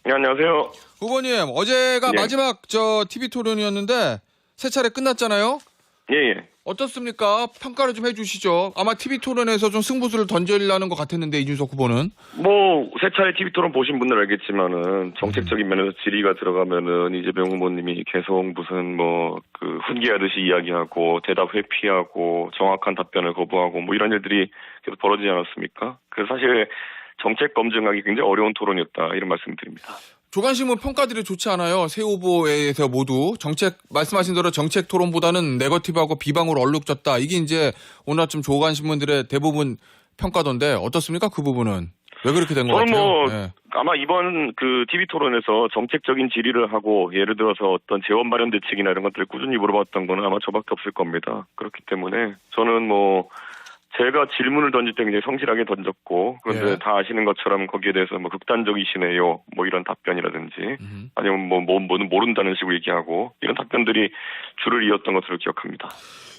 네, 안녕하세요. 후보님, 어제가 네. 마지막 TV 토론이었는데 세 차례 끝났잖아요. 예, 예. 어떻습니까? 평가를 좀 해주시죠. 아마 TV 토론에서 좀 승부수를 던지려는 것 같았는데 이준석 후보는. 뭐, 세 차례 TV 토론 보신 분들 알겠지만은, 정책적인 면에서 질의가 들어가면은, 이재명 후보님이 계속 무슨 훈계하듯이 이야기하고, 대답 회피하고, 정확한 답변을 거부하고, 뭐 이런 일들이 계속 벌어지지 않았습니까? 그래서 사실, 정책 검증하기 굉장히 어려운 토론이었다, 이런 말씀 드립니다. 조간신문 평가들이 좋지 않아요. 새 후보에 대해서 모두. 말씀하신 대로 정책 토론보다는 네거티브하고 비방으로 얼룩졌다. 이게 이제 오늘 아침 조간신문들의 대부분 평가던데 어떻습니까? 그 부분은. 왜 그렇게 된 것 같아요? 네. 아마 이번 TV 토론에서 정책적인 질의를 하고, 예를 들어서 어떤 재원 마련 대책이나 이런 것들을 꾸준히 물어봤던 거는 아마 저밖에 없을 겁니다. 그렇기 때문에 저는 제가 질문을 던질 때 굉장히 성실하게 던졌고, 그런데 다 아시는 것처럼 거기에 대해서 극단적이시네요. 이런 답변이라든지, 아니면 뭐는 모른다는 식으로 얘기하고, 이런 답변들이 줄을 이었던 것으로 기억합니다.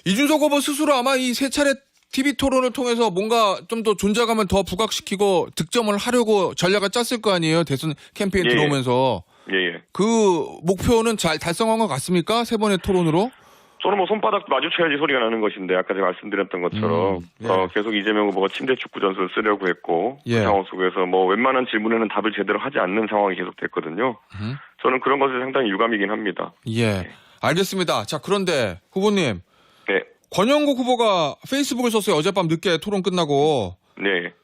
이준석 후보 스스로 아마 이 세 차례 TV 토론을 통해서 뭔가 좀 더 존재감을 더 부각시키고 득점을 하려고 전략을 짰을 거 아니에요. 대선 캠페인 들어오면서. 예. 그 목표는 잘 달성한 것 같습니까? 세 번의 토론으로? 저는 손바닥 마주쳐야지 소리가 나는 것인데, 아까 제가 말씀드렸던 것처럼, 계속 이재명 후보가 침대 축구 전술을 쓰려고 했고, 그 상황 속에서 웬만한 질문에는 답을 제대로 하지 않는 상황이 계속됐거든요. 저는 그런 것에 상당히 유감이긴 합니다. 예. 알겠습니다. 자, 그런데 후보님. 네. 권영국 후보가 페이스북을 썼어요. 어젯밤 늦게 토론 끝나고. 네.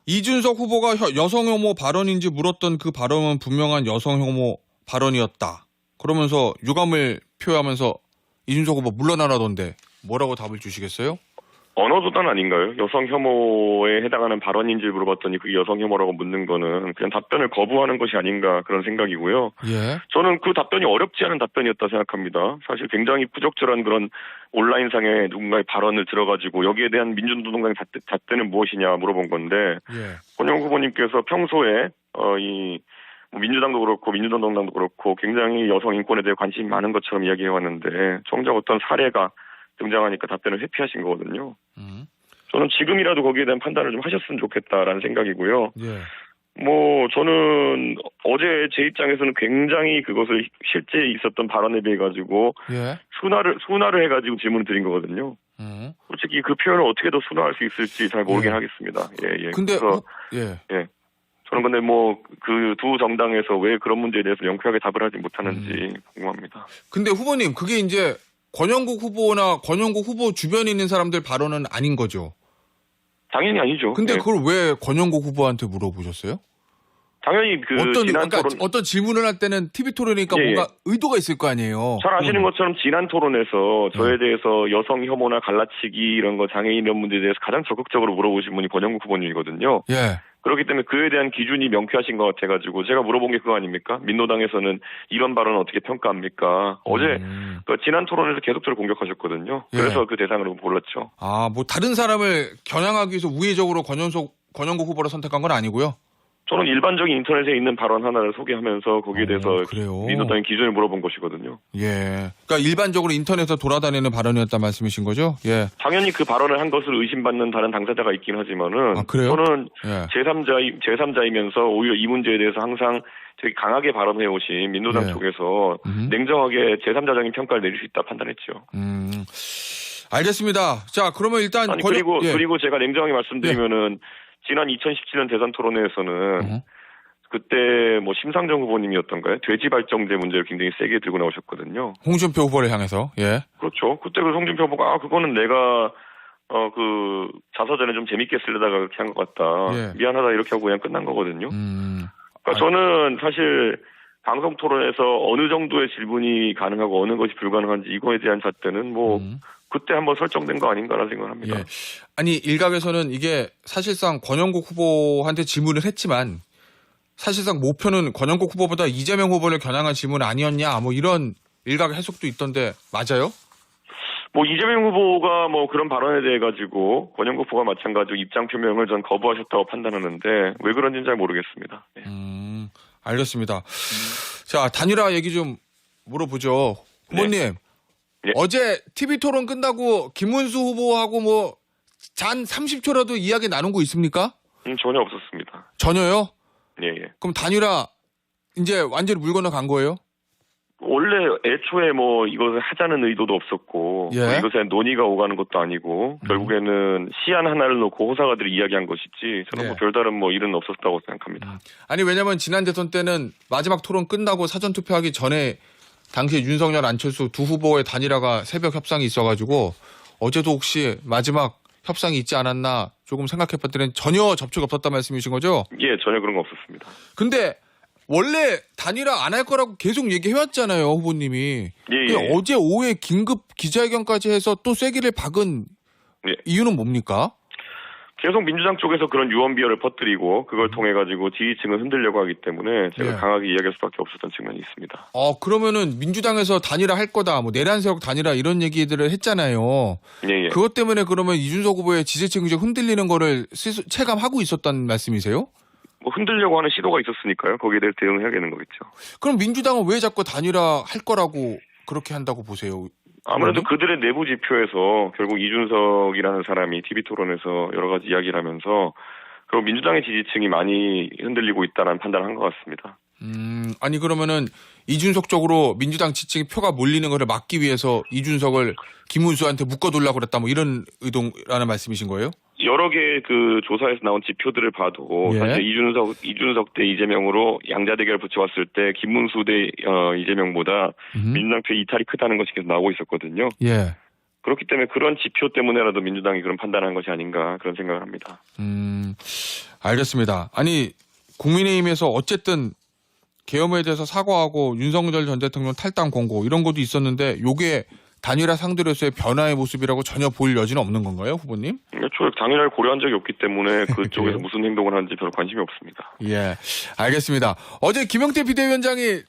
이준석 후보가 여성 혐오 발언인지 물었던 그 발언은 분명한 여성 혐오 발언이었다. 그러면서 유감을 표하면서 이준석 후보 물러나라던데 뭐라고 답을 주시겠어요? 언어도단 아닌가요? 여성 혐오에 해당하는 발언인지 물어봤더니 그게 여성 혐오라고 묻는 거는 그냥 답변을 거부하는 것이 아닌가 그런 생각이고요. 예. 저는 그 답변이 어렵지 않은 답변이었다 생각합니다. 사실 굉장히 부적절한 그런 온라인상의 누군가의 발언을 들어가지고 여기에 대한 민주노동당의 잣대는 무엇이냐 물어본 건데, 권영 후보님께서 평소에 민주당도 그렇고 민주노동당도 그렇고 굉장히 여성 인권에 대해 관심이 많은 것처럼 이야기해왔는데 정작 어떤 사례가 등장하니까 답변을 회피하신 거거든요. 저는 지금이라도 거기에 대한 판단을 좀 하셨으면 좋겠다라는 생각이고요. 예. 저는 어제 제 입장에서는 굉장히 그것을 실제 있었던 발언에 대해 가지고 순화를 해가지고 질문을 드린 거거든요. 솔직히 그 표현을 어떻게 더 순화할 수 있을지 잘 모르긴 하겠습니다. 예. 근데 저는 근데 그 두 정당에서 왜 그런 문제에 대해서 명쾌하게 답을 하지 못하는지 궁금합니다. 근데 후보님, 그게 이제 권영국 후보나 권영국 후보 주변에 있는 사람들 발언은 아닌 거죠? 당연히 아니죠. 근데 그걸 왜 권영국 후보한테 물어보셨어요? 당연히 어떤 질문을 할 때는 TV 토론이니까 뭔가 의도가 있을 거 아니에요. 잘 아시는 것처럼 지난 토론에서 저에 대해서 여성 혐오나 갈라치기 이런 거 장애인 이런 문제에 대해서 가장 적극적으로 물어보신 분이 권영국 후보님이거든요. 예. 그렇기 때문에 그에 대한 기준이 명쾌하신 것 같아가지고 제가 물어본 게 그거 아닙니까? 민노당에서는 이런 발언을 어떻게 평가합니까? 어제 지난 토론에서 계속 저를 공격하셨거든요. 그래서 그 대상으로 골랐죠. 다른 사람을 겨냥하기 위해서 우회적으로 권영국 후보를 선택한 건 아니고요? 저는 일반적인 인터넷에 있는 발언 하나를 소개하면서 거기에 대해서 민노당의 기준을 물어본 것이거든요. 예. 그러니까 일반적으로 인터넷에 돌아다니는 발언이었단 말씀이신 거죠? 예. 당연히 그 발언을 한 것을 의심받는 다른 당사자가 있긴 하지만은 그래요? 저는 제3자이면서 오히려 이 문제에 대해서 항상 되게 강하게 발언해 오신 민노당 쪽에서 냉정하게 제3자적인 평가를 내릴 수 있다 판단했죠. 알겠습니다. 자, 그러면 일단 그리고 제가 냉정하게 말씀드리면은 지난 2017년 대선 토론회에서는 그때 심상정 후보님이었던가요? 돼지 발정제 문제를 굉장히 세게 들고 나오셨거든요. 홍준표 후보를 향해서. 예. 그렇죠. 그때 홍준표 후보가 그거는 내가 자서전에 좀 재밌게 쓰려다가 그렇게 한 것 같다. 미안하다 이렇게 하고 그냥 끝난 거거든요. 그러니까 저는 사실 방송 토론에서 어느 정도의 질문이 가능하고 어느 것이 불가능한지 이거에 대한 잣대는 그때 한번 설정된 거 아닌가라는 생각을 합니다. 예. 아니, 일각에서는 이게 사실상 권영국 후보한테 질문을 했지만 사실상 목표는 권영국 후보보다 이재명 후보를 겨냥한 질문 아니었냐 이런 일각 해석도 있던데 맞아요? 이재명 후보가 그런 발언에 대해 가지고 권영국 후보가 마찬가지로 입장 표명을 전 거부하셨다고 판단하는데 왜 그런지는 잘 모르겠습니다. 알겠습니다. 자, 단일화 얘기 좀 물어보죠. 후보님. 어제 TV 토론 끝나고 김문수 후보하고 잔 30초라도 이야기 나눈 거 있습니까? 전혀 없었습니다. 전혀요? 예. 그럼 단일화 이제 완전히 물 건너간 거예요? 원래 애초에 뭐 이것을 하자는 의도도 없었고 예. 뭐 이것에 논의가 오가는 것도 아니고 결국에는 시안 하나를 놓고 호사가들이 이야기한 것이지 저는 예. 뭐 별다른 뭐 일은 없었다고 생각합니다. 아니 왜냐면 지난 대선 때는 마지막 토론 끝나고 사전 투표하기 전에 당시 윤석열 안철수 두 후보의 단일화가 새벽 협상이 있어가지고 어제도 혹시 마지막 협상이 있지 않았나 조금 생각해봤더니 전혀 접촉이 없었단 말씀이신 거죠? 예, 전혀 그런 거 없었습니다. 근데 원래 단일화 안 할 거라고 계속 얘기해왔잖아요, 후보님이. 예, 예. 어제 오후에 긴급 기자회견까지 해서 또 쐐기를 박은 예. 이유는 뭡니까? 계속 민주당 쪽에서 그런 유언비어를 퍼뜨리고 그걸 통해 가지고 지지층을 흔들려고 하기 때문에 제가 예. 강하게 이야기할 수밖에 없었던 측면이 있습니다. 그러면은 민주당에서 단일화 할 거다, 뭐 내란세력 단일화 이런 얘기들을 했잖아요. 예, 예. 그것 때문에 그러면 이준석 후보의 지지층이 좀 흔들리는 거를 체감하고 있었다는 말씀이세요? 뭐 흔들려고 하는 시도가 있었으니까요. 거기에 대해서 대응해야겠는 거겠죠. 그럼 민주당은 왜 자꾸 단일화 할 거라고 그렇게 한다고 보세요? 아무래도 그들의 내부 지표에서 결국 이준석이라는 사람이 TV토론에서 여러 가지 이야기를 하면서 그리고 민주당의 지지층이 많이 흔들리고 있다는 판단을 한 것 같습니다. 아니 그러면은 이준석 쪽으로 민주당 지지층이 표가 몰리는 거를 막기 위해서 이준석을 김문수한테 묶어두려고 그랬다 뭐 이런 의도라는 말씀이신 거예요? 여러 개의 그 조사에서 나온 지표들을 봐도 예. 사실 이준석 대 이재명으로 양자 대결 붙여봤을 때 김문수 대 이재명보다 민주당 표 이탈이 크다는 것이 계속 나오고 있었거든요. 예. 그렇기 때문에 그런 지표 때문에라도 민주당이 그런 판단한 것이 아닌가 그런 생각을 합니다. 알겠습니다. 아니 국민의힘에서 어쨌든 계엄에 대해서 사과하고 윤석열 전 대통령 탈당 공고 이런 것도 있었는데 요게 단일화 상대로서의 변화의 모습이라고 전혀 볼 여지는 없는 건가요, 후보님? 저 당연히 고려한 적이 없기 때문에 그쪽에서 무슨 행동을 하는지 별 관심이 없습니다. 예, 알겠습니다. 어제 김용태 비대위원장이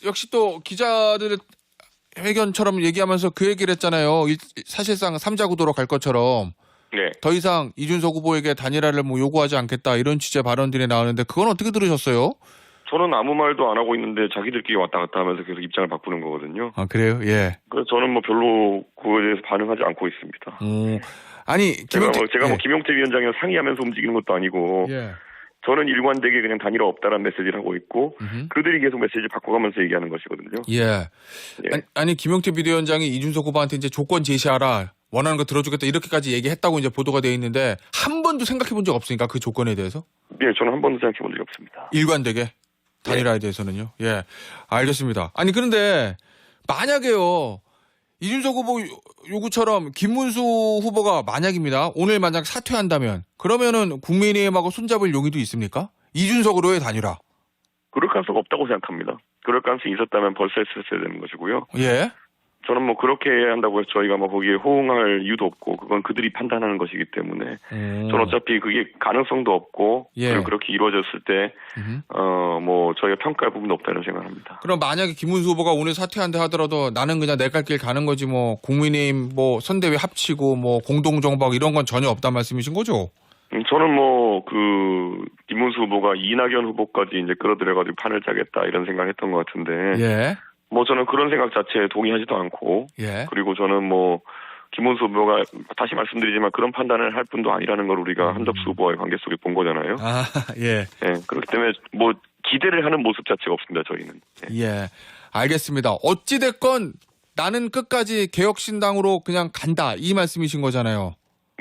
역시 또 기자들 회견처럼 얘기하면서 그 얘기를 했잖아요. 사실상 3자 구도로 갈 것처럼 네. 더 이상 이준석 후보에게 단일화를 뭐 요구하지 않겠다 이런 취지의 발언들이 나오는데 그건 어떻게 들으셨어요? 저는 아무 말도 안 하고 있는데 자기들끼리 왔다 갔다 하면서 계속 입장을 바꾸는 거거든요. 아, 그래요? 예. 그래서 저는 뭐 별로 그거에 대해서 반응하지 않고 있습니다. 아니, 제가 예. 뭐 김용태 위원장이랑 상의하면서 움직이는 것도 아니고 예. 저는 일관되게 그냥 단일화 없다라는 메시지를 하고 있고 그들이 계속 메시지 바꿔가면서 얘기하는 것이거든요. 예. 예. 아니, 김용태 비대위원장이 이준석 후보한테 이제 조건 제시하라. 원하는 거 들어주겠다. 이렇게까지 얘기했다고 이제 보도가 돼 있는데 한 번도 생각해 본 적 없으니까 그 조건에 대해서? 네, 저는 한 번도 생각해 본 적이 없습니다. 일관되게? 단일화에 대해서는요? 예. 알겠습니다. 아니, 그런데 만약에요. 이준석 후보 요구처럼 김문수 후보가 만약입니다. 오늘 만약 사퇴한다면 그러면은 국민의힘하고 손잡을 용의도 있습니까? 이준석으로의 단일화. 그럴 가능성 없다고 생각합니다. 그럴 가능성이 있었다면 벌써 했었어야 되는 것이고요. 예. 저는 뭐 그렇게 한다고 해서 저희가 뭐 거기에 호응할 이유도 없고 그건 그들이 판단하는 것이기 때문에 저는 어차피 그게 가능성도 없고 예. 그리고 그렇게 이루어졌을 때 뭐 저희가 평가할 부분도 없다는 생각합니다. 그럼 만약에 김문수 후보가 오늘 사퇴한다 하더라도 나는 그냥 내 갈 길 가는 거지 뭐 국민의힘 뭐 선대위 합치고 뭐 공동정박 이런 건 전혀 없단 말씀이신 거죠? 저는 뭐 그 김문수 후보가 이낙연 후보까지 이제 끌어들여가지고 판을 짜겠다 이런 생각을 했던 것 같은데 예. 뭐 저는 그런 생각 자체에 동의하지도 않고 예. 그리고 저는 뭐 김문수 후보가 다시 말씀드리지만 그런 판단을 할 분도 아니라는 걸 우리가 한덕수 후보와의 관계 속에 본 거잖아요. 아, 예. 예, 그렇기 때문에 뭐 기대를 하는 모습 자체가 없습니다. 저희는. 예. 예. 알겠습니다. 어찌됐건 나는 끝까지 개혁신당으로 그냥 간다 이 말씀이신 거잖아요.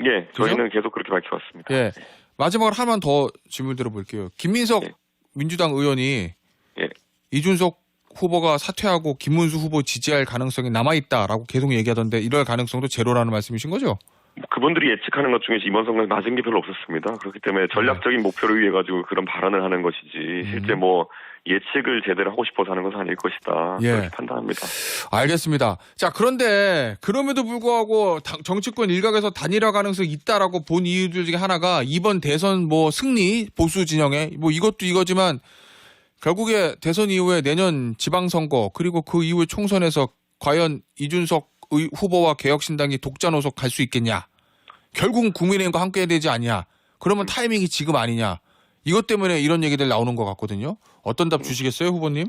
예, 저희는 계속 그렇게 밝혀왔습니다. 예. 마지막으로 하나만 더 질문 드려볼게요. 김민석 예. 민주당 의원이 예. 이준석 후보가 사퇴하고 김문수 후보 지지할 가능성이 남아있다라고 계속 얘기하던데 이럴 가능성도 제로라는 말씀이신 거죠? 그분들이 예측하는 것 중에서 이번 선거에 맞은 게 별로 없었습니다. 그렇기 때문에 전략적인 목표를 위해 가지고 그런 발언을 하는 것이지 실제 뭐 예측을 제대로 하고 싶어서 하는 것은 아닐 것이다. 예. 그렇게 판단합니다. 알겠습니다. 자, 그런데 그럼에도 불구하고 정치권 일각에서 단일화 가능성이 있다라고 본 이유들 중에 하나가 이번 대선 뭐 승리 보수 진영에 뭐 이것도 이거지만 결국에 대선 이후에 내년 지방선거 그리고 그 이후에 총선에서 과연 이준석 후보와 개혁신당이 독자 노석 갈 수 있겠냐. 결국은 국민의힘과 함께 되지 않냐. 그러면 타이밍이 지금 아니냐. 이것 때문에 이런 얘기들 나오는 것 같거든요. 어떤 답 주시겠어요, 후보님?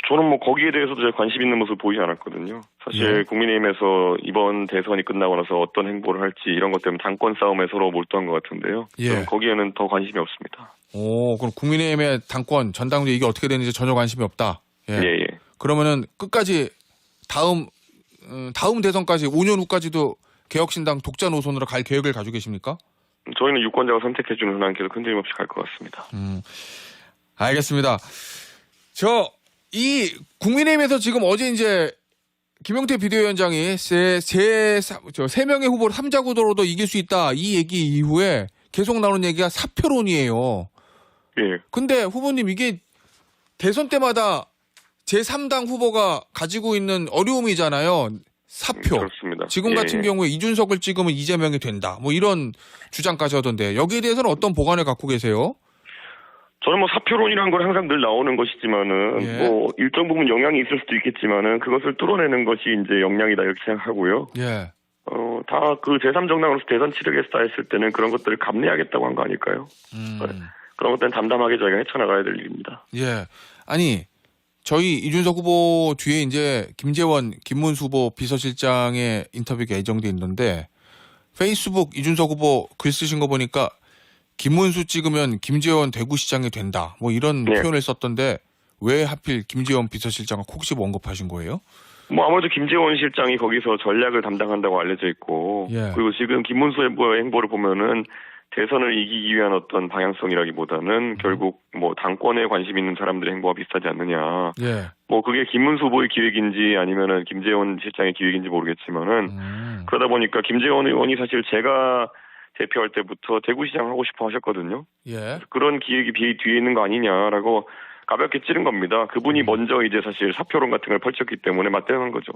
저는 뭐 거기에 대해서도 제가 관심 있는 모습 보이지 않았거든요. 사실 예. 국민의힘에서 이번 대선이 끝나고 나서 어떤 행보를 할지 이런 것 때문에 당권 싸움에 서로 몰두한 것 같은데요. 예. 저는 거기에는 더 관심이 없습니다. 오, 그럼 국민의힘의 당권, 전당대 이게 어떻게 되는지 전혀 관심이 없다. 예. 예, 예. 그러면은 끝까지 다음 대선까지 5년 후까지도 개혁신당 독자 노선으로 갈 계획을 가지고 계십니까? 저희는 유권자가 선택해주는 한 계속 흔들림 없이 갈 것 같습니다. 알겠습니다. 이 국민의힘에서 지금 어제 이제 김용태 비대위원장이 세 명의 후보를 3자 구도로도 이길 수 있다. 이 얘기 이후에 계속 나오는 얘기가 사표론이에요. 예. 근데 후보님 이게 대선 때마다 제3당 후보가 가지고 있는 어려움이잖아요. 사표. 그렇습니다. 지금 같은 경우에 이준석을 찍으면 이재명이 된다. 뭐 이런 주장까지 하던데 여기에 대해서는 어떤 보관을 갖고 계세요? 저는 뭐 사표론이라는 건 항상 늘 나오는 것이지만은 예. 뭐 일정 부분 영향이 있을 수도 있겠지만은 그것을 뚫어내는 것이 이제 역량이다 이렇게 생각하고요. 예. 다 그 제3정당으로서 대선 치르겠다 했을 때는 그런 것들을 감내하겠다고 한 거 아닐까요? 그런 것들은 담담하게 저희가 헤쳐나가야 될 일입니다. 예. 아니 저희 이준석 후보 뒤에 이제 김재원, 김문수 후보 비서실장의 인터뷰가 예정돼 있는데 페이스북 이준석 후보 글 쓰신 거 보니까 김문수 찍으면 김재원 대구시장이 된다. 뭐 이런 네. 표현을 썼던데 왜 하필 김재원 비서실장을 혹시 언급하신 거예요? 뭐 아무래도 김재원 실장이 거기서 전략을 담당한다고 알려져 있고 예. 그리고 지금 김문수 후보의 행보를 보면은 대선을 이기기 위한 어떤 방향성이라기보다는 결국 뭐 당권에 관심 있는 사람들의 행보와 비슷하지 않느냐. 예. 뭐 그게 김문수 후보의 기획인지 아니면은 김재원 실장의 기획인지 모르겠지만은 그러다 보니까 김재원 의원이 사실 제가 대표할 때부터 대구시장 하고 싶어 하셨거든요. 예. 그런 기획이 뒤에 있는 거 아니냐라고 가볍게 찌른 겁니다. 그분이 먼저 이제 사실 사표론 같은 걸 펼쳤기 때문에 맞대응한 거죠.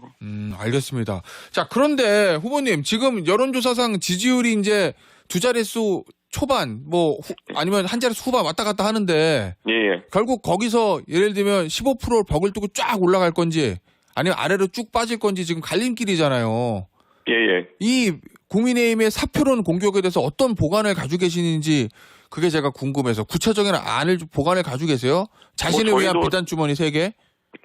알겠습니다. 자, 그런데 후보님 지금 여론조사상 지지율이 이제 두 자릿수 초반 뭐 아니면 한 자릿수 후반 왔다 갔다 하는데 예. 결국 거기서 예를 들면 15%를 벽을 뚫고 쫙 올라갈 건지 아니면 아래로 쭉 빠질 건지 지금 갈림길이잖아요. 예. 이 국민의힘의 사표론 공격에 대해서 어떤 보관을 가지고 계시는지 그게 제가 궁금해서 구체적인 안을 보관을 가지고 계세요? 자신을 뭐 위한 비단 주머니 3개?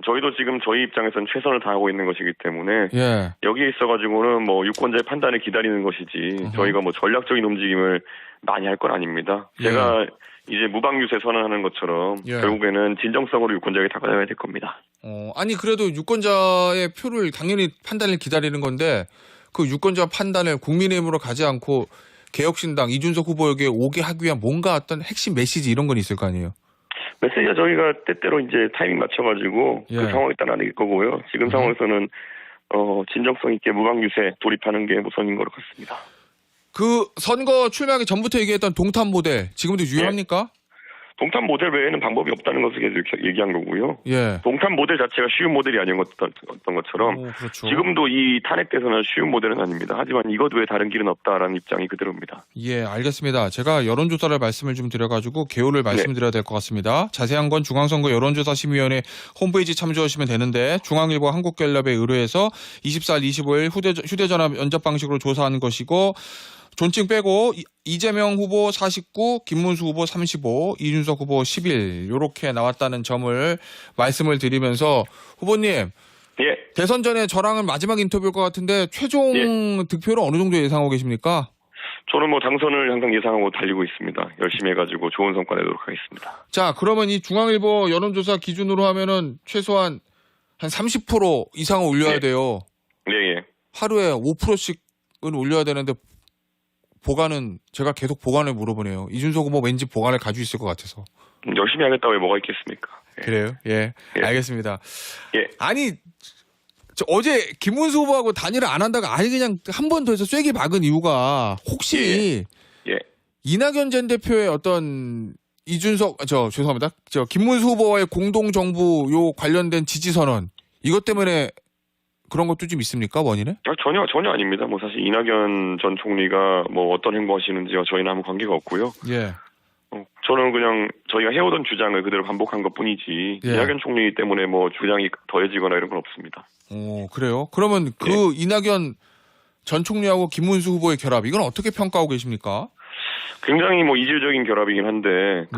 저희도 지금 저희 입장에서는 최선을 다하고 있는 것이기 때문에 예. 여기에 있어가지고는 뭐 유권자의 판단을 기다리는 것이지 저희가 뭐 전략적인 움직임을 많이 할 건 아닙니다. 예. 제가 이제 무방유세 선언하는 것처럼 예. 결국에는 진정성으로 유권자에게 다가가야 될 겁니다. 아니 그래도 유권자의 표를 당연히 판단을 기다리는 건데 그 유권자 판단을 국민의힘으로 가지 않고 개혁신당 이준석 후보에게 오게 하기 위한 뭔가 어떤 핵심 메시지 이런 건 있을 거 아니에요? 메시지가 저희가 때때로 이제 타이밍 맞춰가지고 예. 그 상황에 따라 내릴 거고요. 지금 상황에서는 진정성 있게 무방유세 돌입하는 게 우선인 것 같습니다. 그 선거 출마하기 전부터 얘기했던 동탄 모델 지금도 유효합니까? 동탄 모델 외에는 방법이 없다는 것을 계속 얘기한 거고요. 예. 동탄 모델 자체가 쉬운 모델이 아니었던 것처럼 그렇죠. 지금도 이 탄핵 대선은 쉬운 모델은 아닙니다. 하지만 이것 외에 다른 길은 없다라는 입장이 그대로입니다. 예, 알겠습니다. 제가 여론조사를 말씀을 좀 드려가지고 개요를 말씀드려야 될 것 같습니다. 자세한 건 중앙선거 여론조사심의위원회 홈페이지 참조하시면 되는데 중앙일보 한국갤럽에 의뢰해서 24일, 25일 휴대전화 면접 방식으로 조사한 것이고 존칭 빼고 이재명 후보 49, 김문수 후보 35, 이준석 후보 11 이렇게 나왔다는 점을 말씀을 드리면서 후보님 예. 대선 전에 저랑은 마지막 인터뷰일 것 같은데 최종 득표를 어느 정도 예상하고 계십니까? 저는 뭐 당선을 항상 예상하고 달리고 있습니다. 열심히 해가지고 좋은 성과 내도록 하겠습니다. 자, 그러면 이 중앙일보 여론조사 기준으로 하면은 최소한 한 30% 이상을 올려야 돼요. 예. 하루에 5%씩은 올려야 되는데 보관은 제가 계속 보관을 물어보네요. 이준석 후보 왠지 보관을 가지고 있을 것 같아서. 열심히 하겠다고 왜 뭐가 있겠습니까? 예. 그래요? 예. 알겠습니다. 예. 아니 어제 김문수 후보하고 단일화 안 한다가 아니 그냥 한 번 더 해서 쐐기 박은 이유가 혹시 예. 이낙연 전 대표의 어떤 죄송합니다. 김문수 후보와의 공동정부 요 관련된 지지선언 이것 때문에 그런 것도 좀 있습니까? 원인은? 전혀 아닙니다. 뭐 사실 이낙연 전 총리가 뭐 어떤 행보하시는지와 저희는 아무 관계가 없고요. 예. 저는 그냥 저희가 해오던 주장을 그대로 반복한 것뿐이지 예. 이낙연 총리 때문에 뭐 주장이 더해지거나 이런 건 없습니다. 그래요? 그러면 그 이낙연 전 총리하고 김문수 후보의 결합 이건 어떻게 평가하고 계십니까? 굉장히 뭐 이질적인 결합이긴 한데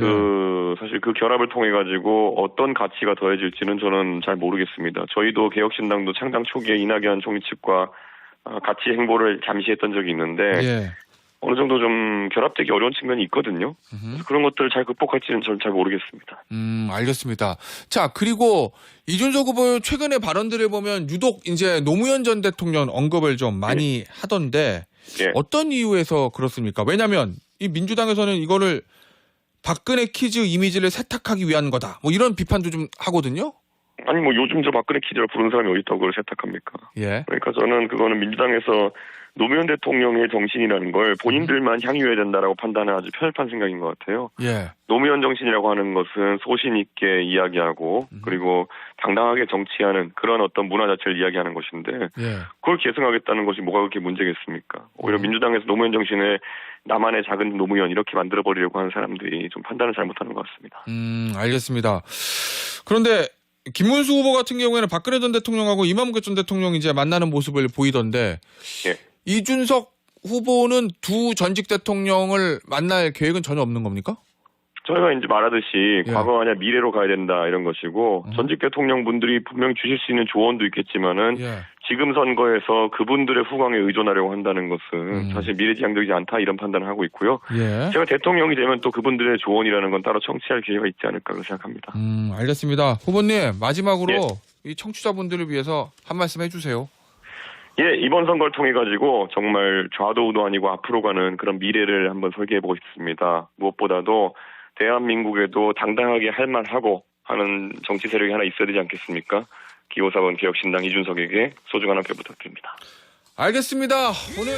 사실 그 결합을 통해 가지고 어떤 가치가 더해질지는 저는 잘 모르겠습니다. 저희도 개혁신당도 창당 초기에 이낙연 총리 측과 같이 행보를 잠시 했던 적이 있는데 예. 어느 정도 좀 결합되기 어려운 측면이 있거든요. 그래서 그런 것들을 잘 극복할지는 저는 잘 모르겠습니다. 알겠습니다. 자, 그리고 이준석 후보 최근의 발언들을 보면 유독 이제 노무현 전 대통령 언급을 좀 많이 하던데 어떤 이유에서 그렇습니까? 왜냐하면 이 민주당에서는 이거를 박근혜 키즈 이미지를 세탁하기 위한 거다. 뭐 이런 비판도 좀 하거든요. 아니 뭐 요즘 저 박근혜 키즈를 부르는 사람이 어디 있다고 그걸 세탁합니까? 예. 그러니까 저는 그거는 민주당에서 노무현 대통령의 정신이라는 걸 본인들만 향유해야 된다라고 판단하는 아주 편협한 생각인 것 같아요. 예. 노무현 정신이라고 하는 것은 소신 있게 이야기하고 그리고 당당하게 정치하는 그런 어떤 문화 자체를 이야기하는 것인데 그걸 계승하겠다는 것이 뭐가 그렇게 문제겠습니까? 오히려 민주당에서 노무현 정신에 나만의 작은 노무현 이렇게 만들어버리려고 하는 사람들이 좀 판단을 잘못하는 것 같습니다. 알겠습니다. 그런데 김문수 후보 같은 경우에는 박근혜 전 대통령하고 이명박 전 대통령이 이제 만나는 모습을 보이던데 이준석 후보는 두 전직 대통령을 만날 계획은 전혀 없는 겁니까? 저희가 이제 말하듯이 과거 아니야 미래로 가야 된다 이런 것이고 전직 대통령분들이 분명히 주실 수 있는 조언도 있겠지만은 지금 선거에서 그분들의 후광에 의존하려고 한다는 것은 사실 미래지향적이지 않다 이런 판단을 하고 있고요. 제가 대통령이 되면 또 그분들의 조언이라는 건 따로 청취할 기회가 있지 않을까 생각합니다. 알겠습니다. 후보님 마지막으로 이 청취자분들을 위해서 한 말씀 해주세요. 이번 선거를 통해 가지고 정말 좌도우도 아니고 앞으로 가는 그런 미래를 한번 설계해보고 싶습니다. 무엇보다도 대한민국에도 당당하게 할 만하고 하는 정치 세력이 하나 있어야 되지 않겠습니까? 기호4번 개혁신당 이준석에게 소중한 한 표 부탁드립니다. 알겠습니다. 오늘